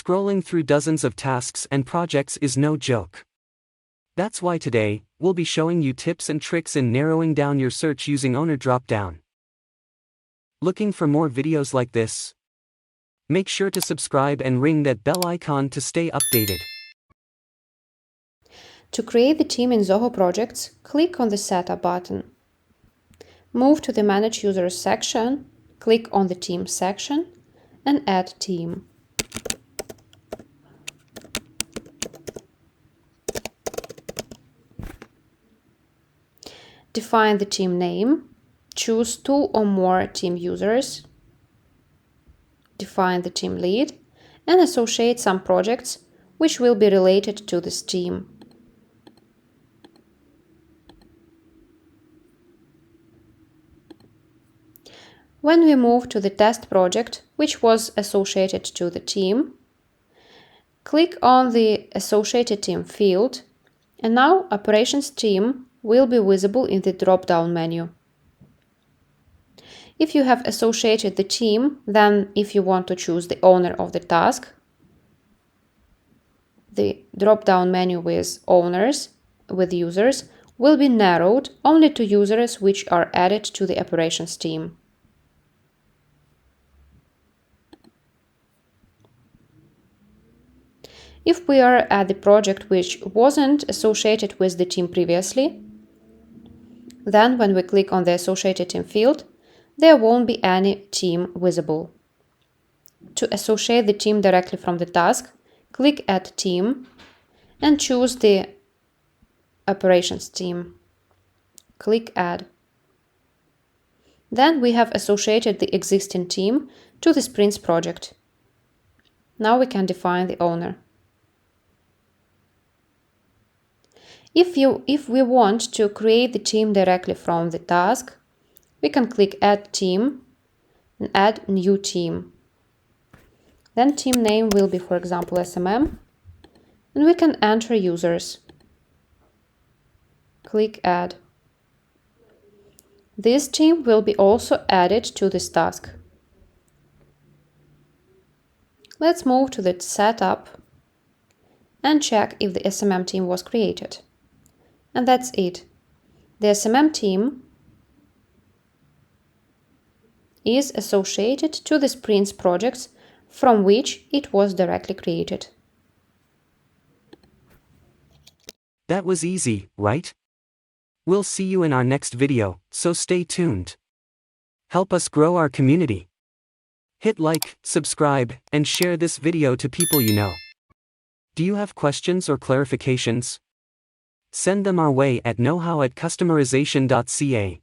Scrolling through dozens of tasks and projects is no joke. That's why today, we'll be showing you tips and tricks in narrowing down your search using Owner Dropdown. Looking for more videos like this? Make sure to subscribe and ring that bell icon to stay updated. To create the team in Zoho Projects, click on the Setup button. Move to the Manage Users section, click on the Team section, and add team. Define the team name, choose 2 or more team users, define the team lead, and associate some projects which will be related to this team. When we move to the test project, which was associated to the team, click on the Associated Team field, and now Operations Team will be visible in the drop-down menu. If you have associated the team, then if you want to choose the owner of the task, the drop-down menu with users, will be narrowed only to users which are added to the operations team. If we are at the project which wasn't associated with the team previously, then when we click on the Associated Team field, there won't be any team visible. To associate the team directly from the task, click Add Team and choose the Operations team. Click Add. Then we have associated the existing team to the Sprints project. Now we can define the owner. If we want to create the team directly from the task, we can click Add Team and add New Team. Then team name will be, for example, SMM, and we can enter users. Click Add. This team will be also added to this task. Let's move to the Setup and check if the SMM team was created. And that's it. The SMM team is associated to the Sprints projects from which it was directly created. That was easy, right? We'll see you in our next video, so stay tuned. Help us grow our community. Hit like, subscribe, and share this video to people you know. Do you have questions or clarifications? Send them our way at knowhow@customerization.ca.